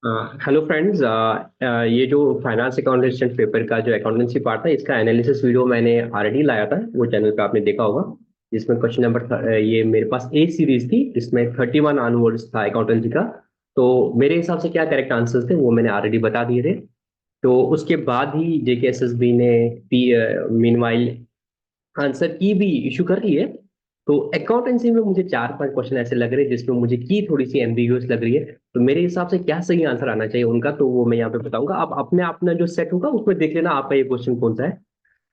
Hello friends. ये जो finance accountant paper का जो अकाउंटेंसी पार्ट था, इसका एनालिसिस वीडियो मैंने ऑलरेडी लाया था, वो चैनल पे आपने देखा होगा। जिसमें क्वेश्चन नंबर ये मेरे पास ए सीरीज थी, जिसमें 31 ऑनवर्ड्स था अकाउंटेंसी का। तो मेरे हिसाब से क्या करेक्ट आंसर्स थे वो मैंने ऑलरेडी बता दिए थे। तो उसके बाद ही जेकेएसएसबी ने मीनवाइल आंसर की भी इशू कर ली है। तो अकाउंटेंसी में मुझे चार पांच क्वेश्चन ऐसे लग रहे हैं जिसमें मुझे की थोड़ी सी एम्बिग्यूअस लग रही है। तो मेरे हिसाब से क्या सही आंसर आना चाहिए उनका, तो वो मैं यहाँ पे बताऊंगा। आप अपने अपना जो सेट होगा उसमें देख लेना आपका ये क्वेश्चन कौन सा है।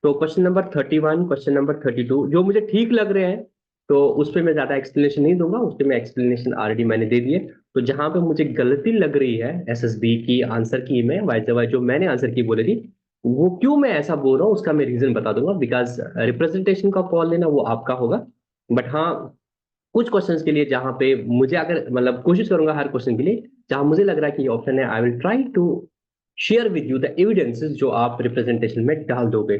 तो क्वेश्चन नंबर 31, क्वेश्चन नंबर 32 जो मुझे ठीक लग रहे हैं, तो उस पर मैं ज्यादा एक्सप्लेनेशन नहीं दूंगा, उस पर मैं एक्सप्लेनेशन ऑलरेडी मैंने दे दिए। तो जहां पे मुझे गलती लग रही है एसएसबी की आंसर की में, वाइस जो मैंने आंसर की बोली थी, वो क्यों मैं ऐसा बोल रहा हूँ उसका मैं रीजन बता दूंगा। बिकॉज रिप्रेजेंटेशन का कॉल लेना वो आपका होगा। बट हाँ, कुछ क्वेश्चंस के लिए जहां पे मुझे अगर मतलब कोशिश करूंगा हर क्वेश्चन के लिए जहां मुझे लग रहा है कि ये ऑप्शन है, I will try to share with you the evidences जो आप रिप्रेजेंटेशन में डाल दोगे।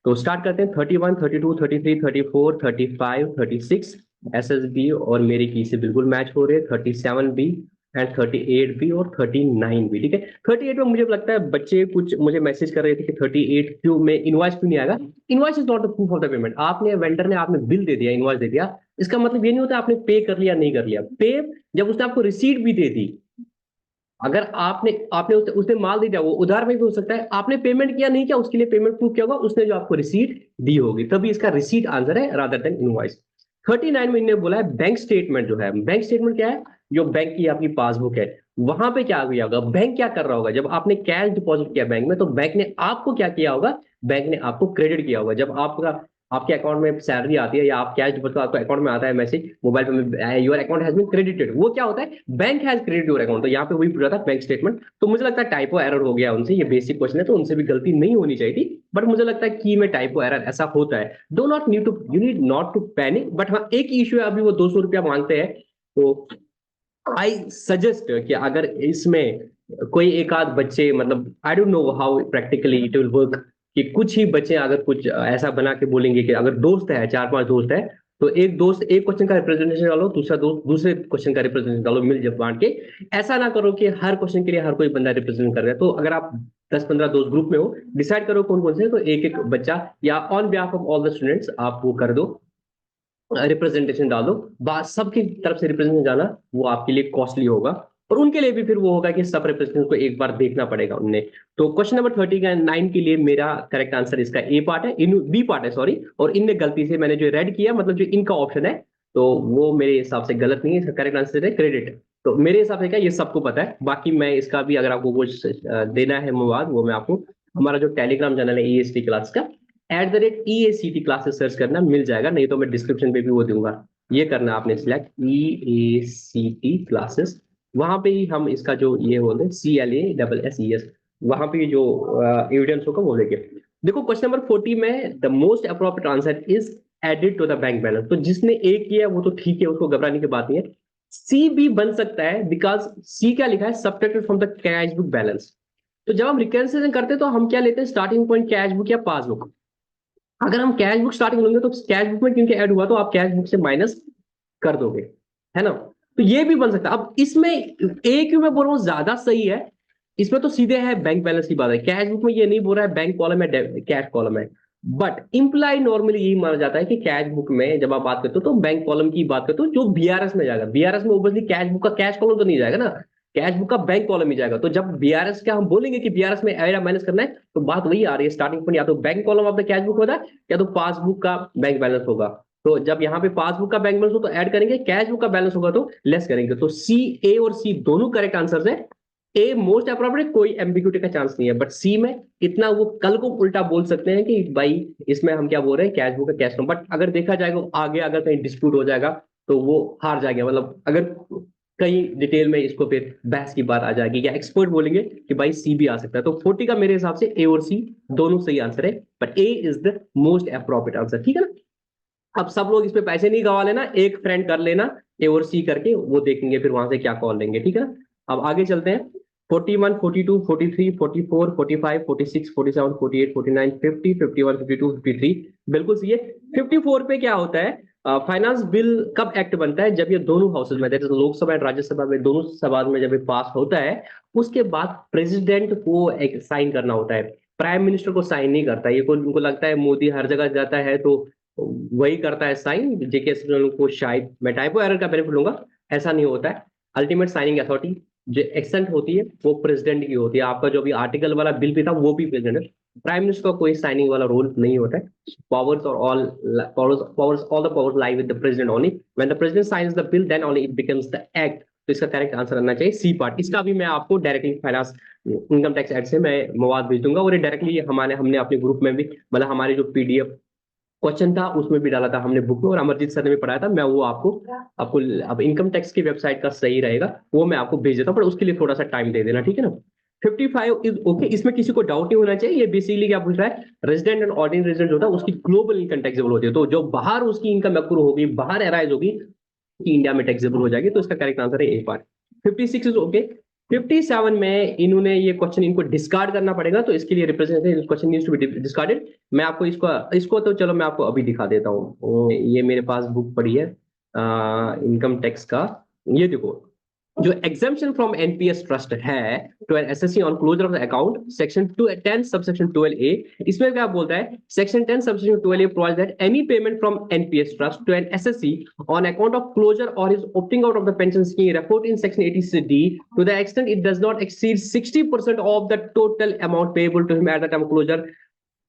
तो स्टार्ट करते हैं। 31, 32, 33, 34, 35, 36 एसएसबी और मेरी की से बिल्कुल मैच हो रहे हैं। 37 बी एंड 38 बी और 39 बी। ठीक है, 38 में मुझे लगता है बच्चे कुछ मुझे मैसेज कर रहे थे कि 38 क्यों में इनवॉइस क्यों नहीं आएगा। Invoice is not the proof of the payment. आपने वेंडर ने आपने बिल दे दिया, इनवॉइस दे दिया, इसका मतलब ये नहीं होता आपने पे कर लिया नहीं कर लिया। पे जब उसने आपको रिसीट भी दे दी, अगर आपने आपने उसने माल दे दिया, वो उधार में भी हो सकता है, आपने पेमेंट किया नहीं किया उसके लिए पेमेंट प्रूफ क्या होगा, उसने जो आपको रिसीट दी होगी, तभी इसका रिसीट आंसर है रादर देन इनवॉइस। 39 में इन्होंने बोला है बैंक स्टेटमेंट जो है। बैंक स्टेटमेंट क्या है? जो बैंक की आपकी पासबुक है, वहां पे क्या किया होगा, बैंक क्या कर रहा होगा जब आपने कैश डिपॉजिट किया बैंक में, तो बैंक ने आपको क्या किया होगा, बैंक ने आपको क्रेडिट किया होगा। जब आपका आपके अकाउंट में सैलरी आती है या आप कैश डिपॉजिट, आपको अकाउंट में आता है मैसेज मोबाइल पे, your account has been credited, वो क्या होता है, bank has credit your account. तो यहाँ पे वही पूछा था बैंक स्टेटमेंट। तो मुझे लगता है टाइपो एरर हो गया उनसे, ये बेसिक क्वेश्चन है तो उनसे भी गलती नहीं होनी चाहिए थी, बट मुझे लगता है कि में टाइपो एरर ऐसा होता है। Do not need to, you need not to panic. But हाँ, एक इश्यू है, अभी वो 200 रुपया मांगते हैं। तो आई सजेस्ट कि अगर इसमें कोई एक आध बच्चे, मतलब I don't know how practically it will work, कि कुछ ही बच्चे अगर कुछ ऐसा बना के बोलेंगे कि अगर दोस्त है, चार पांच दोस्त है, तो एक दोस्त एक क्वेश्चन का रिप्रेजेंटेशन डालो, दूसरा दोस्त दूसरे क्वेश्चन का रिप्रेजेंटेशन डालो, मिल जब बांट के। ऐसा ना करो कि हर क्वेश्चन के लिए हर कोई बंदा रिप्रेजेंट कर रहा है। तो अगर आप 10-15 दोस्त ग्रुप में हो, डिसाइड करो कौन कौन से, तो एक एक बच्चा या on behalf of all the students आप वो कर दो, रिप्रेजेंटेशन डाल दो। सबकी तरफ से रिप्रेजेंटेशन जाना वो आपके लिए कॉस्टली होगा, और उनके लिए भी फिर वो होगा कि सब रिप्रेजेंटेशन को एक बार देखना पड़ेगा उन्हें। तो क्वेश्चन नंबर 39 के लिए मेरा करेक्ट आंसर इसका ए पार्ट है, इन बी पार्ट है सॉरी। और इनने गलती से मैंने जो रेड किया, मतलब जो इनका ऑप्शन है, तो वो मेरे हिसाब से गलत नहीं है, इसका करेक्ट आंसर है क्रेडिट। तो मेरे हिसाब से क्या ये सबको पता है। बाकी मैं इसका भी अगर आपको कुछ देना है मवाद, वो मैं आपको हमारा जो टेलीग्राम चैनल है ईएसटी क्लास का, @EACT क्लासेस सर्च करना मिल जाएगा, नहीं तो मैं डिस्क्रिप्शन पे भी वो दूंगा। ये करना आपने सिलेक्ट EACT क्लासेस, वहां पे ही हम इसका जो ये बोलते हैं CLASSES, वहां पे जो एविडेंस होगा वो लेके। देखो क्वेश्चन नंबर 40 में the most appropriate answer is added to the bank balance. तो जिसने ए किया वो तो ठीक है, उसको घबराने की बात नहीं है। सी भी बन सकता है, बिकॉज सी क्या लिखा है, subtracted from the cash book balance. तो जब हम रिकन्सिलेशन करते हैं तो हम क्या लेते हैं, स्टार्टिंग पॉइंट कैश बुक या पासबुक। अगर हम कैश बुक स्टार्टिंग लेंगे तो कैश बुक में क्योंकि ऐड हुआ तो आप कैश बुक से माइनस कर दोगे, है ना। तो ये भी बन सकता है। अब इसमें एक मैं बोल रहा हूँ ज्यादा सही है, इसमें तो सीधे है बैंक बैलेंस की बात है, कैश बुक में ये नहीं बोल रहा है बैंक कॉलम है कैश कॉलम है। बट इंप्लाई नॉर्मली यही माना जाता है कि कैश बुक में जब आप बात करते हो तो बैंक कॉलम की बात करते हो, जो बीआरएस में जाएगा, बीआरएस में ओबियसली कैश बुक का कैश कॉलम तो नहीं जाएगा ना, कैश बुक का बैंक कॉलम ही जाएगा। तो जब बीआरएस का हम बोलेंगे कि बीआरएस में ऐड या माइनस करना है, तो बात वही आ रही है, स्टार्टिंग पॉइंट या तो bank column of the cash book होता है या तो पासबुक का बैंक बैलेंस होगा। तो जब यहाँ पे पासबुक का बैंक बैलेंस हो तो ऐड करेंगे, कैश बुक का बैलेंस होगा तो लेस करेंगे। तो सी, ए और सी दोनों करेक्ट आंसर है। ए मोस्ट अप्रोप्रिएट, कोई एम्बिग्यूटी का चांस नहीं है। बट सी में इतना वो कल को उल्टा बोल सकते हैं कि भाई इसमें हम क्या बोल रहे हैं, कैश बुक का कैश फ्लो। बट अगर देखा जाएगा आगे अगर कहीं डिस्प्यूट हो जाएगा तो वो हार जाएगा, मतलब अगर कई डिटेल में इसको फिर बहस की बात आ जाएगी या एक्सपर्ट बोलेंगे कि भाई सी भी आ सकता है। तो 40 का मेरे हिसाब से ए और सी दोनों सही आंसर है, but A is the most appropriate answer. ठीक है ना। अब सब लोग इस पे पैसे नहीं गवा लेना, एक फ्रेंड कर लेना ए और सी करके, वो देखेंगे फिर वहां से क्या कॉल लेंगे। ठीक है ना। अब आगे चलते हैं। 41, 42, 43, 44, 45, 46, 47, 48, 49, 50, 51, 52, 53 बिल्कुल सही है। 54 पे क्या होता है, फाइनेंस बिल कब एक्ट बनता है? जब ये दोनों हाउसेज में, लोकसभा एंड राज्यसभा में, दोनों सभा में जब ये पास होता है, उसके बाद प्रेसिडेंट को एक साइन करना होता है। प्राइम मिनिस्टर को साइन नहीं करता। ये कोई उनको लगता है मोदी हर जगह जाता है तो वही करता है साइन, जेके को शायद मैं टाइपो एरर का बेनिफिट लूंगा, ऐसा नहीं होता है। अल्टीमेट साइनिंग अथॉरिटी जो एक्सेंट होती है वो प्रेसिडेंट की होती है। आपका जो भी आर्टिकल वाला बिल भी था वो भी प्रेसिडेंट है। प्राइम मिनिस्टर का कोई साइनिंग वाला रोल नहीं होता है। powers or all all the powers lie with the president only. When the president signs the bill, then only it becomes the act. तो इसका करेक्ट आंसर आना चाहिए सी पार्ट। इसका भी मैं आपको directly finance income tax act से मैं मवाद भेज दूंगा, और ये डायरेक्टली हमने अपने ग्रुप में भी, मतलब हमारे जो पीडीएफ क्वेश्चन था उसमें भी डाला था हमने बुक में, और अमरजीत सर ने भी पढ़ाया था। मैं वो आपको आपको अब इनकम टैक्स की वेबसाइट का सही रहेगा वो मैं आपको भेज देता हूँ, पर उसके लिए थोड़ा सा टाइम दे देना, ठीक है ना। 55 इज ओके, इसमें किसी को डाउट नहीं होना चाहिए। ये बेसिकली क्या पूछ रहा है, रेजिडेंट एंड ऑर्डिनरी रेजिडेंट होता है उसकी ग्लोबल इनकम टैक्सेबल होती है, तो जो बाहर उसकी इनकम अक्रूर होगी, बाहर अराइज होगी, कि इंडिया में टैक्सेबल हो जाएगी। तो इसका करेक्ट आंसर है ए पार्ट। 56 is okay. 57 में इन्होंने ये क्वेश्चन इनको डिस्कार्ड करना पड़ेगा, तो इसके लिए representation question needs to be discarded. मैं आपको इसको इसको तो चलो मैं आपको अभी दिखा देता हूँ। ये मेरे पास बुक पड़ी है इनकम टैक्स का। ये देखो, जो एग्जाम्पशन फ्रॉम एनपीएस ट्रस्ट है to an SSC on closure of the account, section 10 subsection 12A, इसमें क्या बोलता है, section 10 subsection 12A provides that any payment from NPS trust to an SSC on account of closure or is opting out of the pension scheme report in section 80D to the extent it does not exceed 60% of the total amount payable to him at the time closure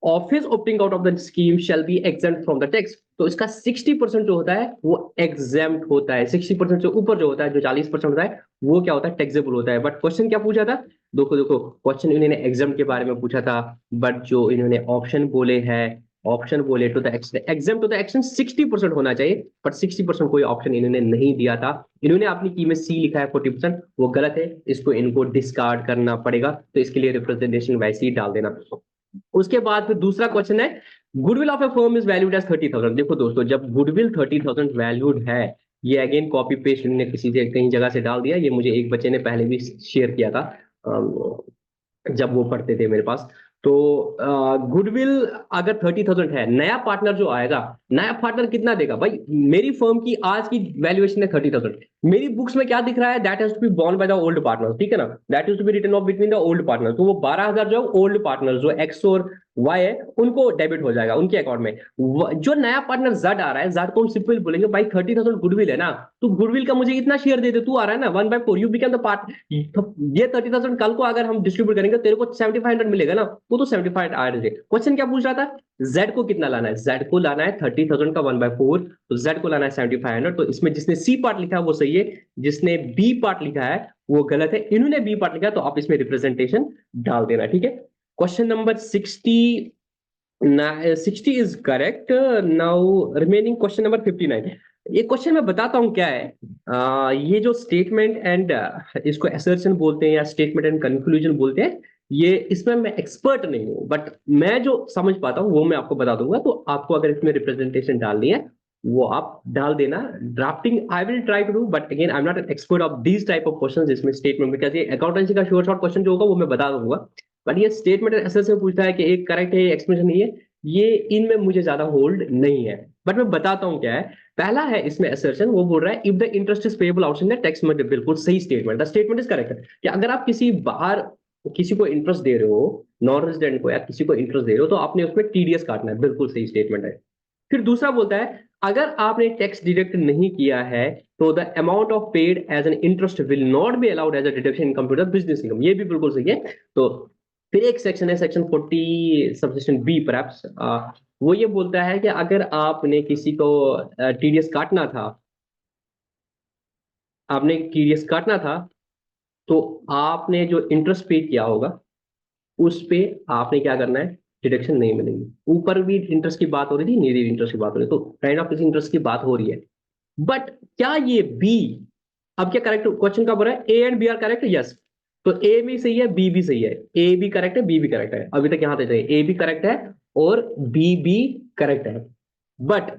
of his opting out of the scheme shall be exempt from the tax. तो इसका 60% जो होता है वो exempt होता है। 60% से ऊपर जो होता है, जो 40% होता है, वो क्या होता है, टैक्सेबल होता है। बट क्वेश्चन क्या पूछा था, देखो देखो, क्वेश्चन इन्होंने एग्जाम के बारे में पूछा था, बट जो इन्होंने ऑप्शन बोले हैं, ऑप्शन बोले to the exam to the action 60% होना चाहिए, बट 60% कोई ऑप्शन इन्होंने नहीं दिया था। इन्होंने अपनी की में सी लिखा है 40%, वो गलत है, इसको इनको डिस्कार्ड करना पड़ेगा। तो इसके लिए रिप्रेजेंटेशन वैसे ही डाल देना। उसके बाद फिर दूसरा क्वेश्चन है, goodwill of a firm is valued as 30,000। देखो दोस्तों, जब गुडविल 30,000 वैल्यूड है, ये अगेन कॉपी पेस्ट ने किसी से कहीं जगह से डाल दिया, ये मुझे एक बच्चे ने पहले भी शेयर किया था जब वो पढ़ते थे मेरे पास। तो गुडविल अगर 30,000 है, नया पार्टनर जो आएगा, नया पार्टनर कितना देगा भाई? मेरी फर्म की आज की वैल्यूएशन है 30,000, मेरी बुक्स में क्या दिख रहा है, that has to be borne by the old partner, ठीक है ना, that is to be written off between the old partner. तो वो 12,000 जो ओल्ड पार्टनर जो एक्स और वाई है उनको डेबिट हो जाएगा उनके अकाउंट में। जो नया पार्टनर जेड आ रहा है, जेड को हम सिंपल बोलेंगे भाई 30,000 गुडविल है ना, तो गुडविल का मुझे इतना शेयर दे दे, तू आ रहा है ना 1/4, यू बिकम द पार्ट। ये 30,000 कल को अगर हम डिस्ट्रीब्यूट करेंगे तेरे को 7,500 मिलेगा ना, वो तो 75 आ रहे थे। क्वेश्चन क्या पूछ रहा था, जेड को कितना लाना है, जेड को लाना है 30,000 का 1/4, तो जेड को लाना है 7,500। तो इसमें जिसने सी पार्ट लिखा है वो सही है, जिसने बी पार्ट लिखा है वो गलत है। इन्होंने बी पार्ट लिखा, तो आप इसमें रिप्रेजेंटेशन डाल देना, ठीक है। Question number 60 is correct. Now remaining question number 59। ये क्वेश्चन मैं बताता हूं क्या है। ये जो स्टेटमेंट एंड इसको असर्शन बोलते हैं या स्टेटमेंट एंड कंक्लूजन बोलते हैं, ये इसमें मैं एक्सपर्ट नहीं हूं, बट मैं जो समझ पाता हूं वो मैं आपको बता दूंगा। तो आपको अगर इसमें रिप्रेजेंटेशन डालनी है वो आप डाल देना। Drafting I will try to do, but again I am not an expert of these type of question, जिसमें स्टेटमेंट, बिकॉज ये अकाउंटेंसी का शॉर्ट क्वेश्चन जो होगा वो मैं बता दूंगा, बट ये स्टेटमेंट एंड असर्शन पूछता है कि एक करेक्ट है, एक्सप्लेनेशन नहीं है, ये इनमें मुझे ज्यादा होल्ड नहीं है। बट मैं बताता हूं क्या है। पहला है इसमें असर्शन, वो बोल रहा है if the interest is payable outstanding the tax must, बिल्कुल सही statement, the statement is correct. कि अगर आप किसी बाहर किसी को इंटरेस्ट दे रहे हो, नॉन रेजिडेंट को या किसी को इंटरेस्ट दे रहे हो, तो आपने उसमें टीडीएस काटना है, बिल्कुल सही स्टेटमेंट है। फिर दूसरा बोलता है अगर आपने टैक्स डिडक्ट नहीं किया है तो the amount of paid as an interest will not be allowed as a deduction income to the business income, ये भी बिल्कुल सही है। तो फिर एक सेक्शन है सेक्शन 40 सबसेक्शन बी परहैप्स, वो ये बोलता है कि अगर आपने किसी को टीडीएस काटना था, आपने टीडीएस काटना था, तो आपने जो इंटरेस्ट पे किया होगा उस पे आपने क्या करना है, डिडक्शन नहीं मिलेगी। ऊपर भी इंटरेस्ट की बात हो रही थी, नीचे भी इंटरेस्ट की बात हो रही है, तो काइंड ऑफ किसी इंटरेस्ट की बात हो रही है। बट क्या ये बी, अब क्या करेक्ट क्वेश्चन का बोल रहा है A and B are correct, yes. तो ए भी सही है, बी भी सही है, ए भी करेक्ट है, बी भी करेक्ट है, अभी तक यहां तक ए भी करेक्ट है और बी भी करेक्ट है। बट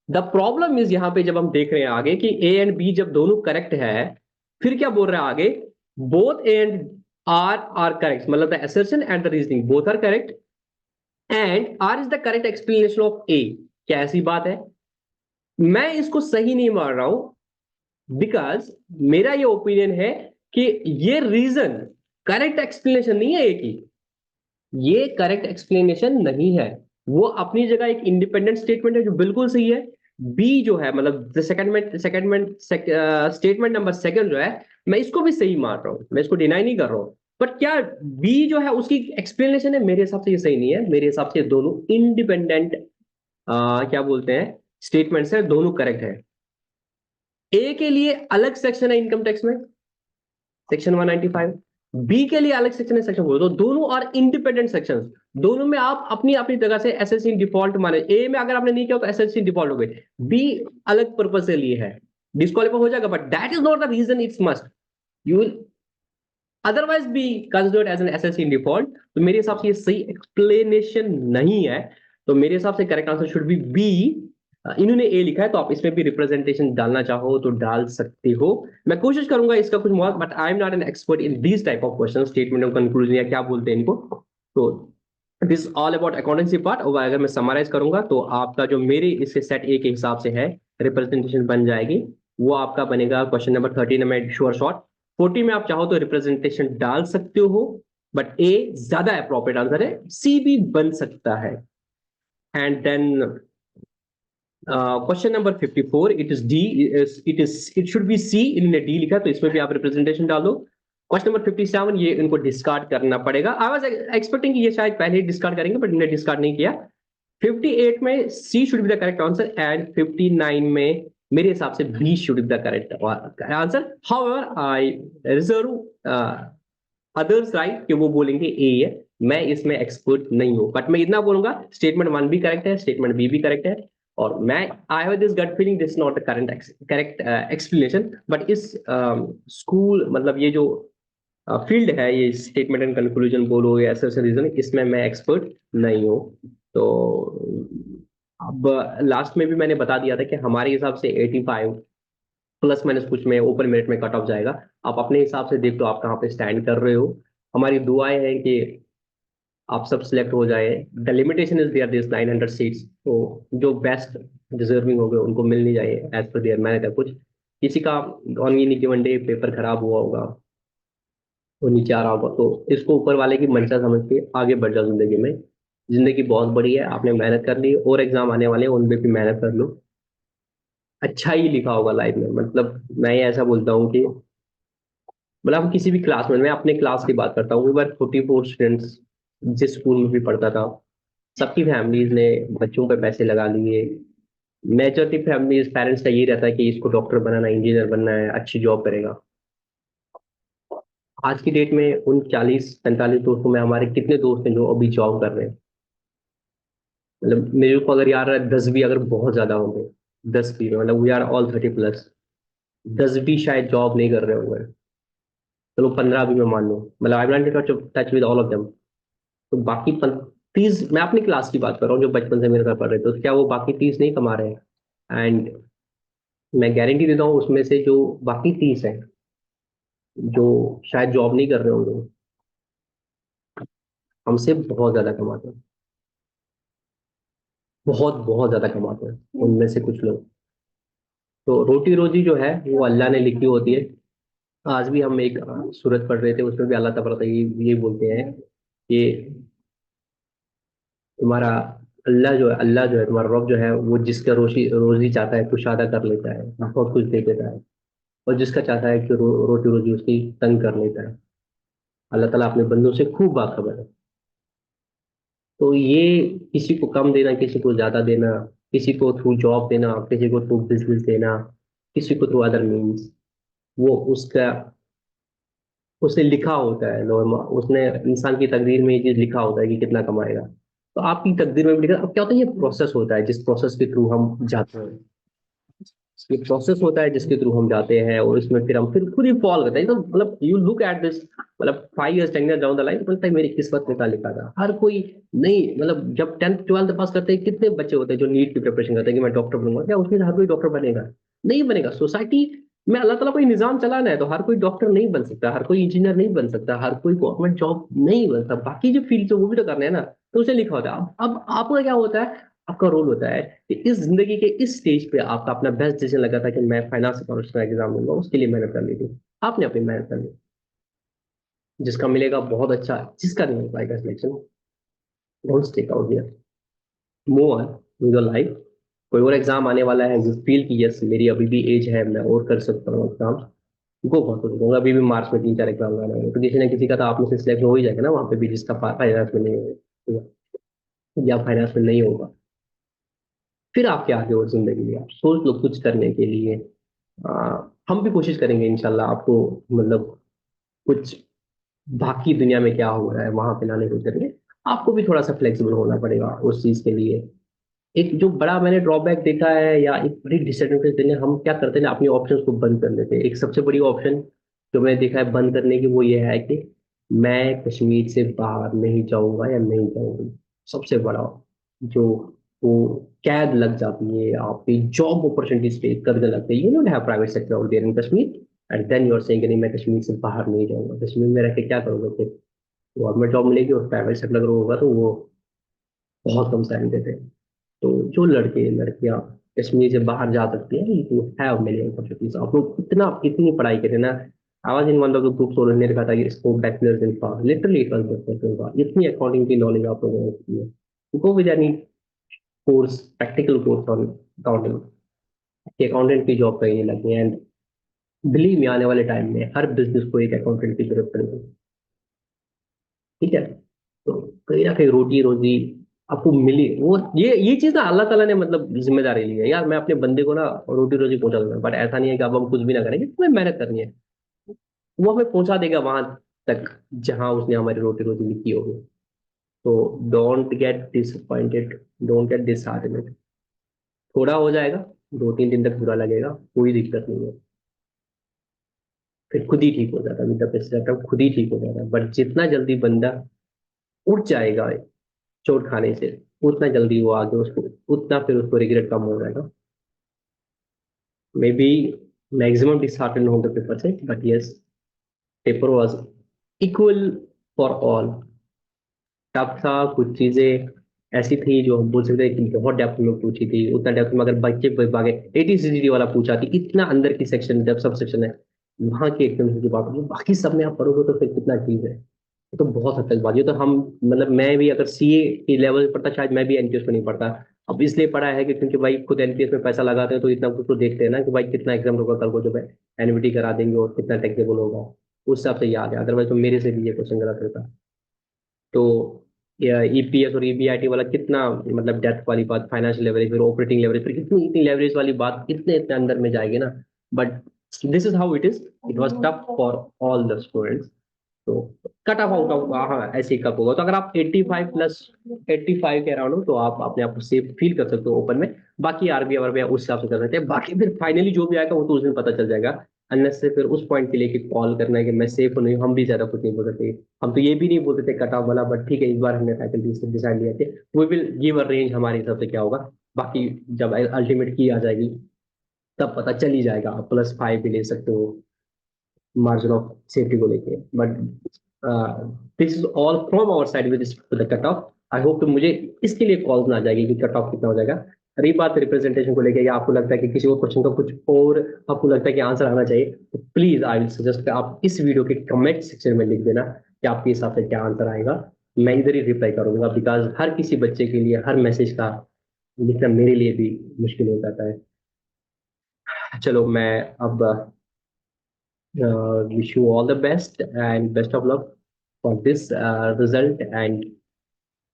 द प्रॉब्लम इज यहां पे जब हम देख रहे हैं आगे कि ए एंड बी जब दोनों करेक्ट है, फिर क्या बोल रहा है आगे, both A and R correct, मतलब the assertion and the reasoning both are correct and R is the correct explanation of A. क्या ऐसी बात है? मैं इसको सही नहीं मान रहा हूं, बिकॉज मेरा ये ओपिनियन है कि ये रीजन करेक्ट एक्सप्लेनेशन नहीं है एक ही, ये करेक्ट एक्सप्लेनेशन नहीं है। वो अपनी जगह एक इंडिपेंडेंट स्टेटमेंट है जो बिल्कुल सही है। बी जो है, मतलब स्टेटमेंट नंबर सेकंड जो है, मैं इसको भी सही मान रहा हूं, मैं इसको डिनाई नहीं कर रहा हूं। बट क्या बी जो है उसकी एक्सप्लेनेशन है, मेरे हिसाब से ये सही नहीं है। मेरे हिसाब से ये दोनों इंडिपेंडेंट क्या बोलते हैं स्टेटमेंट्स है, दोनों करेक्ट है। ए के लिए अलग सेक्शन है इनकम टैक्स में, सेक्शन 195। बी के लिए अलग सेक्शन है, सेक्शन 4। तो दोनों और इंडिपेंडेंट सेक्शंस, दोनों में आप अपनी अपनी जगह से एसएससी डिफॉल्ट माने। ए में अगर आपने नहीं किया तो एसएससी डिफॉल्ट हो गई। बी अलग पर्पज से लिए है, डिस्क्वालीफाई हो जाएगा, but that is not the reason it's must. You will otherwise be considered as an SSC default. तो मेरे हिसाब से ये सही एक्सप्लेनेशन नहीं है। तो मेरे हिसाब से correct answer should be B. इन्होंने ए लिखा है, तो आप इसमें भी रिप्रेजेंटेशन डालना चाहो तो डाल सकते हो। मैं कोशिश करूंगा इसका कुछ मौत, but I am not an expert in this type of question, statement of conclusion या क्या बोलते हैं इनको। तो this all about accountancy part. और अगर मैं समराइज करूंगा तो आपका जो मेरे इससे सेट ए के हिसाब से है रिप्रेजेंटेशन बन जाएगी, वो आपका बनेगा क्वेश्चन नंबर 13 में श्योर शॉर्ट। 40 में आप चाहो तो रिप्रेजेंटेशन डाल सकते हो, बट ए ज्यादा अप्रोप्रिएट आंसर है। सी भी बन सकता है। And then question number 54, it is D, it should be C, इन्होंने डी लिखा तो इसमें भी आप रिप्रेजेंटेशन डाल दो। क्वेश्चन नंबर 57, ये इनको डिस्कार्ड करना पड़ेगा। आई वाज एक्सपेक्टिंग कि ये शायद पहले ही डिस्कार्ड करेंगे, बट इन्होंने डिस्कार्ड नहीं किया। 58 में C should be the correct answer, and 59 में मेरे हिसाब से B should be the correct answer. However I reserve others right कि वो बोलेंगे ए है। मैं इसमें एक्सपर्ट नहीं हूं, बट मैं इतना बोलूंगा स्टेटमेंट 1 भी करेक्ट है, स्टेटमेंट बी भी करेक्ट है। और मैं I have this gut feeling this not current correct explanation, but इस स्कूल मतलब ये जो फील्ड है, ये स्टेटमेंट एंड कंक्लूजन बोलो या ऐसे रीजन, इसमें मैं एक्सपर्ट नहीं हूँ। तो अब लास्ट में भी मैंने बता दिया था कि हमारे हिसाब से 85 प्लस माइनस कुछ में ओपन मेरिट में कट ऑफ जाएगा। आप अपने हिसाब से देख लो आप कहाँ पे स्टैंड कर रहे हो। हमारी दुआएं हैं कि आप सब सिलेक्ट हो जाए। The limitation is there this 900 seats, तो जो बेस्ट डिजर्विंग हो गए उनको मिलनी चाहिए एज पर देयर मेरिट है। कुछ किसी का on any given day paper खराब हुआ होगा, वो नीचे आ रहा होगा, तो इसको ऊपर वाले की मंशा समझ के आगे बढ़ जाओ जिंदगी में। जिंदगी बहुत बड़ी है, आपने मेहनत कर ली, और एग्जाम आने वाले हैं उनपे भी मेहनत कर लो। अच्छा ही लिखा होगा लाइफ में। मतलब मैं ये ऐसा बोलता हूँ कि मतलब हम किसी भी क्लास में, मैं अपने क्लास की बात करता हूँ, वी वर 44 स्टूडेंट्स जिस स्कूल में भी पढ़ता था। सबकी फैमिलीज ने बच्चों पे पैसे लगा लिए। मेजॉरिटी फैमिलीज पेरेंट्स का यही रहता है कि इसको डॉक्टर बनाना, इंजीनियर बनना है, अच्छी जॉब करेगा। आज की डेट में उन 40-45 दोस्तों में हमारे कितने दोस्त हैं जो अभी जॉब कर रहे हैं? मतलब मेरे को अगर यार 10 भी अगर बहुत ज्यादा होंगे, 10 भी मतलब वी आर ऑल 30+, 10 भी शायद जॉब नहीं कर रहे होंगे। चलो 15 भी मैं मान लूँ, मतलब आई am not touch with all of them. तो बाकी 30, मैं अपनी क्लास की बात कर रहा हूँ जो बचपन से मेरे घर पढ़ रहे थे, तो क्या वो बाकी 30 नहीं कमा रहे हैं? एंड मैं गारंटी देता हूँ उसमें से जो बाकी 30 है जो शायद जॉब नहीं कर रहे होंगे, हमसे बहुत ज्यादा कमाते हैं। बहुत बहुत ज्यादा कमाते हैं उनमें से कुछ लोग। तो रोटी रोजी जो है वो अल्लाह ने लिखी होती है। आज भी हम एक सूरत पढ़ रहे थे, उसमें भी अल्लाह तबारक ये बोलते हैं कि तुम्हारा अल्लाह जो है तुम्हारा रब जो है, वो जिसका रोजी रोजी चाहता है कुशादा कर लेता है, बहुत कुछ दे देता है। और जिसका चाहता है कि रोटी रोजी उसकी तंग कर लेता है। अल्लाह ताला अपने बंदों से खूब बाखबर है। तो ये किसी को कम देना, किसी को ज्यादा देना, किसी को थ्रू जॉब देना, किसी को थ्रू बिजनेस देना, किसी को थ्रू अदर मीन्स, वो उसका उसने लिखा होता है नॉर्मल, उसने इंसान की तकदीर में ये चीज लिखा होता है कि कितना कमाएगा। तो आपकी तकदीर में भी लिखा। अब क्या होता है, ये प्रोसेस होता है जिस प्रोसेस के थ्रू हम जाते हैं। ये प्रोसेस होता है जिसके थ्रू हम जाते हैं, और इसमें फिर हम फिर खुद ही फॉल करते हैं। तो मतलब यू लुक एट दिस, मतलब 5 years 10 years down the line, तो बोलता है मेरी किस्मत में क्या लिखा था। हर कोई नहीं, मतलब जब 10th 12th पास करते हैं कितने बच्चे होते हैं जो नीट की प्रिपरेशन करते हैं कि मैं डॉक्टर बनूंगा, क्या उसमें से हर कोई डॉक्टर बनेगा? नहीं बनेगा। सोसाइटी में अल्लाह ताला कोई निजाम चलाना है, तो हर कोई डॉक्टर नहीं बन सकता, हर कोई इंजीनियर नहीं बन सकता, हर कोई गवर्नमेंट जॉब नहीं बन सकता। बाकी जो फील्ड है वो भी तो करना है ना, तो उसे लिखा होता है। अब आपका क्या होता है, आपका रोल होता है कि इस जिंदगी के इस स्टेज पे आपका अपना बेस्ट डिसीजन लगा था कि मैं फाइनेंस अकाउंट्स का एग्जाम दूंगा, उसके लिए मेहनत कर ली थी। आपने अपनी मेहनत कर ली। जिसका मिलेगा बहुत अच्छा, जिसका नहीं हो पाएगा selection, don't stick out here, move on in your life. कोई और एग्जाम आने वाला है, यू फील कि यस मेरी अभी भी एज है, मैं और कर सकता हूँ एग्जाम, गो फॉर दूंगा। अभी भी मार्च में 3 4 एग्जाम आने वाले हैं, तो किसी ना किसी का तो आप में से सिलेक्शन हो ही जाएगा ना वहाँ पे भी, जिसका फाइनेंस में नहीं होगा या फाइनेंस में नहीं होगा। फिर आप क्या आगे और जिंदगी में आप सोच लो कुछ करने के लिए। हम भी कोशिश करेंगे इंशाल्लाह आपको, मतलब कुछ बाकी दुनिया में क्या हो रहा है वहां पे लाने को करेंगे। आपको भी थोड़ा सा फ्लेक्सिबल होना पड़ेगा उस चीज के लिए। एक जो बड़ा मैंने ड्रॉबैक देखा है या एक बड़ी डिसएडवांटेज देने, हम क्या करते हैं ना, अपनी ऑप्शंस को बंद कर लेते हैं। एक सबसे बड़ी ऑप्शन जो मैंने देखा है बंद करने की, वो ये है कि मैं कश्मीर से बाहर नहीं जाऊंगा या नहीं जाऊंगी। सबसे बड़ा जो वो कैद लग जाती है, आपकी जॉब अपॉर्चुनिटीज पे करने लगते हैं। You don't have private sector out there in Kashmir, and then you are saying नहीं मैं कश्मीर से बाहर नहीं जाऊंगा। कश्मीर में रह के क्या करोगे फिर? गवर्नमेंट जॉब मिलेगी और प्राइवेट सेक्टर अगर होगा तो वो बहुत कम सैलरी देते हैं। तो जो लड़के लड़कियां कश्मीर से बाहर जा सकती हैं, यू हैव मेनी अपॉर्चुनिटीज। आप लोग इतना इतनी पढ़ाई करें ना। I was in one of the group, solar ने लिखा था कि इसको बैचलर्स इन पा literally it was bachelors in पा, इतनी अकाउंटिंग की नॉलेज आप लोगों ने go with any course, practical course on accounting. कि अकाउंटेंट की जॉब कहीं नहीं लगी एंड बिलीव में आने वाले टाइम में हर बिजनेस को एक अकाउंटेंट की जरूरत पड़ेगी। ठीक है, तो कहीं ना कहीं रोटी रोजी आपको मिली। वो ये चीज ना अल्लाह ताला ने मतलब जिम्मेदारी ली है यार, मैं अपने बंदे को ना रोटी रोजी पहुंचा दूंगा, बट ऐसा नहीं है कि अब हम कुछ भी ना करेंगे, तुम्हें मेहनत करनी है। वो हमें पहुंचा देगा वहां तक जहां उसने हमारी रोटी रोजी लिखी होगी। तो don't get disappointed, don't get disheartened. थोड़ा हो जाएगा, 2 3 दिन तक बुरा लगेगा, कोई दिक्कत नहीं है, फिर खुद ही ठीक हो जाता है। विद द पेरेंट खुद ही ठीक हो जाता है। बट जितना जल्दी बंदा उठ जाएगा चोट खाने से, उतना जल्दी वो आगे उसको, उतना फिर उसको रिग्रेट कम हो जाएगा। मे बी मैक्सिमम डिसहार्टन होंगे पेपर से, but yes paper was equal for all. Tough था, कुछ चीजें ऐसी थी जो हम बोल सकते हैं कि बहुत डेप्थ में पूछी थी। उतना डेप्थ में अगर बच्चे भागे 80 CGD वाला पूछा थी, इतना अंदर की सेक्शन जब सब सेक्शन है वहां की एकदम की बात होगी, बाकी सब में आप पढ़ोगे तो फिर कितना चीज है। ये तो बहुत हद तक बात, ये तो हम मतलब मैं भी अगर सीए की लेवल पे पढ़ता शायद मैं भी एनटीएस में नहीं पढ़ता। अब इसलिए पढ़ा है कि क्योंकि भाई खुद एनटीएस में पैसा लगाते हैं तो इतना कुछ तो देखते हैं ना कि भाई कितना एग्जाम होगा कल को जब एनवीटी करा देंगे और कितना टैक्सेबल होगा, उस हिसाब से याद है। अदरवाइज तो मेरे से भी ये क्वेश्चन गलत रहता। तो ईपीएस और ईबीआईटी वाला कितना मतलब डेप्थ वाली बात, फाइनेंशियल लेवरेज फिर ऑपरेटिंग लेवरेज फिर इतनी इतनी लेवरेज वाली बात इतने इतने अंदर में जाएगी ना। But this is how it is, it was tough for all the students. तो कट ऑफ आउट ऑफ, हाँ ऐसे ही कप होगा। तो अगर आप 85 प्लस 85 के अराउंड हो तो आप अपने आप को सेफ फील कर सकते हो ओपन में। बाकी आरबीआई वारबीआई उस हिसाब से कर सकते हैं, बाकी फिर फाइनली जो भी आएगा वो तो उस दिन पता चल जाएगा। अनलेस से फिर उस पॉइंट के लिए कि कॉल करना है कि मैं सेफ हूं नहीं, हम भी ज्यादा कुछ नहीं बोल सकते। हम तो ये भी नहीं बोलते थे कट ऑफ वाला, बट ठीक है इस बार हमने फैकल्टी से डिसाइड लिया थे we will give a range हमारे हिसाब से क्या होगा। बाकी जब अल्टीमेट की आ जाएगी तब पता चल ही जाएगा, आप +5 भी ले सकते हो मार्जिन ऑफ सेफ्टी को लेके। But this is all from our side with the cut off. I hope तो मुझे इसके लिए कॉल ना आ जाएगी कि कट ऑफ कितना हो जाएगा। रही बात रिप्रेजेंटेशन को लेके, या आपको लगता है कि किसी और क्वेश्चन का कुछ और आपको लगता है कि आंसर आना चाहिए, तो प्लीज आई विल सजेस्ट आप इस वीडियो के कमेंट सेक्शन में लिख देना कि आपके हिसाब से क्या आंसर आएगा। मैं इधर ही रिप्लाई करूंगा, बिकॉज हर किसी बच्चे के लिए हर मैसेज का लिखना मेरे लिए भी मुश्किल हो जाता है। चलो मैं अब wish you all the best and best of luck for this result and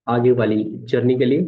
आगे वाली जर्नी के लिए।